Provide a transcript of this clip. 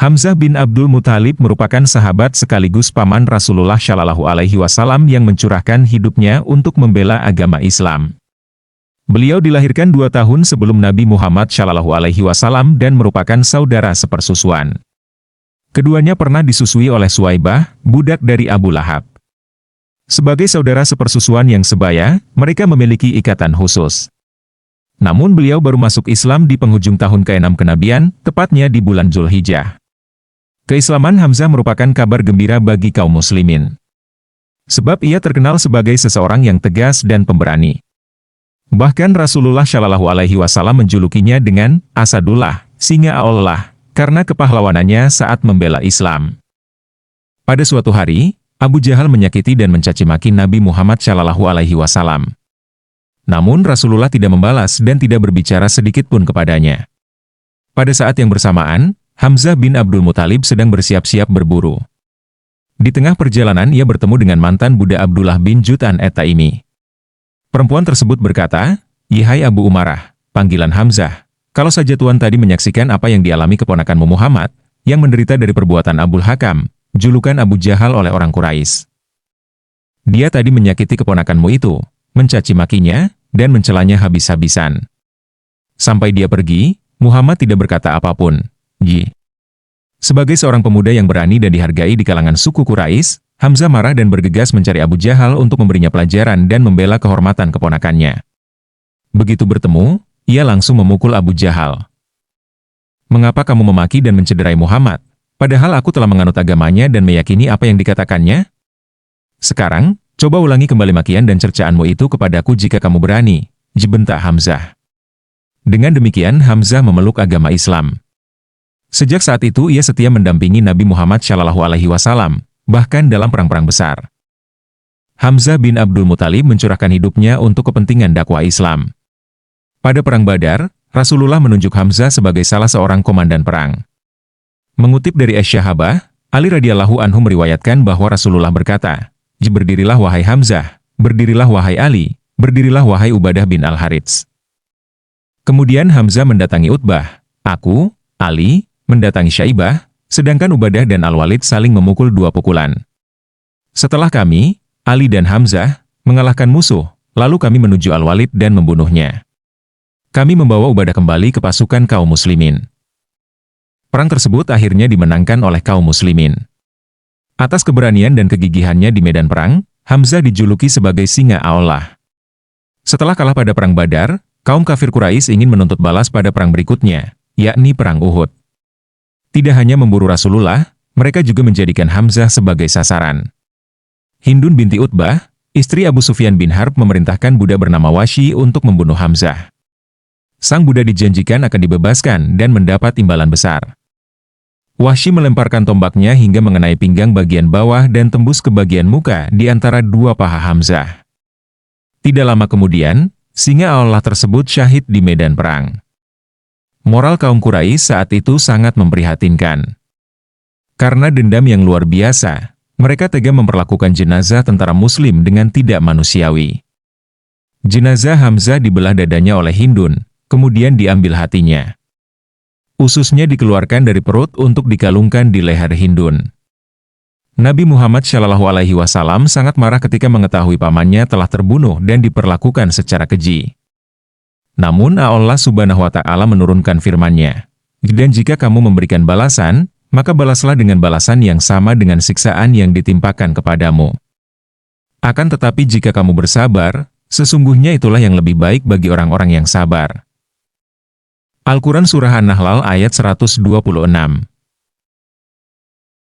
Hamzah bin Abdul Muthalib merupakan sahabat sekaligus paman Rasulullah Shallallahu Alaihi Wasallam yang mencurahkan hidupnya untuk membela agama Islam. Beliau dilahirkan 2 tahun sebelum Nabi Muhammad Shallallahu Alaihi Wasallam dan merupakan saudara sepersusuan. Keduanya pernah disusui oleh Suwaibah, budak dari Abu Lahab. Sebagai saudara sepersusuan yang sebaya, mereka memiliki ikatan khusus. Namun beliau baru masuk Islam di penghujung tahun ke-6 kenabian, tepatnya di bulan Zulhijjah. Keislaman Hamzah merupakan kabar gembira bagi kaum muslimin. Sebab ia terkenal sebagai seseorang yang tegas dan pemberani. Bahkan Rasulullah Shallallahu Alaihi Wasallam menjulukinya dengan Asadullah, singa Allah, karena kepahlawanannya saat membela Islam. Pada suatu hari, Abu Jahal menyakiti dan mencaci maki Nabi Muhammad Shallallahu Alaihi Wasallam. Namun Rasulullah tidak membalas dan tidak berbicara sedikit pun kepadanya. Pada saat yang bersamaan, Hamzah bin Abdul Muthalib sedang bersiap-siap berburu. Di tengah perjalanan ia bertemu dengan mantan budak Abdullah bin Jud'an at-Taimi. Perempuan tersebut berkata, "Yahai Abu Umarah, panggilan Hamzah, kalau saja Tuan tadi menyaksikan apa yang dialami keponakanmu Muhammad, yang menderita dari perbuatan Abul Hakam, julukan Abu Jahal oleh orang Quraisy. Dia tadi menyakiti keponakanmu itu, mencaci makinya, dan mencelanya habis-habisan. Sampai dia pergi, Muhammad tidak berkata apapun. Sebagai seorang pemuda yang berani dan dihargai di kalangan suku Quraisy, Hamzah marah dan bergegas mencari Abu Jahal untuk memberinya pelajaran dan membela kehormatan keponakannya. Begitu bertemu, ia langsung memukul Abu Jahal. "Mengapa kamu memaki dan mencederai Muhammad, padahal aku telah menganut agamanya dan meyakini apa yang dikatakannya? Sekarang, coba ulangi kembali makian dan cercaanmu itu kepadaku jika kamu berani," bentak Hamzah. Dengan demikian Hamzah memeluk agama Islam. Sejak saat itu ia setia mendampingi Nabi Muhammad Shallallahu Alaihi Wasallam, bahkan dalam perang-perang besar. Hamzah bin Abdul Muthalib mencurahkan hidupnya untuk kepentingan dakwah Islam. Pada Perang Badar, Rasulullah menunjuk Hamzah sebagai salah seorang komandan perang. Mengutip dari Asy-Syahabah, Ali radhiyallahu anhu meriwayatkan bahwa Rasulullah berkata, "Berdirilah wahai Hamzah, berdirilah wahai Ali, berdirilah wahai Ubadah bin Al-Harits." Kemudian Hamzah mendatangi Utbah, aku, Ali, mendatangi Syaibah, sedangkan Ubadah dan Al-Walid saling memukul 2 pukulan. Setelah kami, Ali dan Hamzah, mengalahkan musuh, lalu kami menuju Al-Walid dan membunuhnya. Kami membawa Ubadah kembali ke pasukan kaum muslimin. Perang tersebut akhirnya dimenangkan oleh kaum muslimin. Atas keberanian dan kegigihannya di medan perang, Hamzah dijuluki sebagai singa Allah. Setelah kalah pada Perang Badar, kaum kafir Quraisy ingin menuntut balas pada perang berikutnya, yakni Perang Uhud. Tidak hanya memburu Rasulullah, mereka juga menjadikan Hamzah sebagai sasaran. Hindun binti Utbah, istri Abu Sufyan bin Harb memerintahkan budak bernama Wahsy untuk membunuh Hamzah. Sang budak dijanjikan akan dibebaskan dan mendapat imbalan besar. Wahsy melemparkan tombaknya hingga mengenai pinggang bagian bawah dan tembus ke bagian muka di antara 2 paha Hamzah. Tidak lama kemudian, singa Allah tersebut syahid di medan perang. Moral kaum Quraisy saat itu sangat memprihatinkan. Karena dendam yang luar biasa, mereka tega memperlakukan jenazah tentara muslim dengan tidak manusiawi. Jenazah Hamzah dibelah dadanya oleh Hindun, kemudian diambil hatinya. Ususnya dikeluarkan dari perut untuk dikalungkan di leher Hindun. Nabi Muhammad Shallallahu Alaihi Wasallam sangat marah ketika mengetahui pamannya telah terbunuh dan diperlakukan secara keji. Namun Allah Subhanahu wa Ta'ala menurunkan firman-Nya, "Dan jika kamu memberikan balasan, maka balaslah dengan balasan yang sama dengan siksaan yang ditimpakan kepadamu. Akan tetapi jika kamu bersabar, sesungguhnya itulah yang lebih baik bagi orang-orang yang sabar." Al-Quran Surah An-Nahl ayat 126.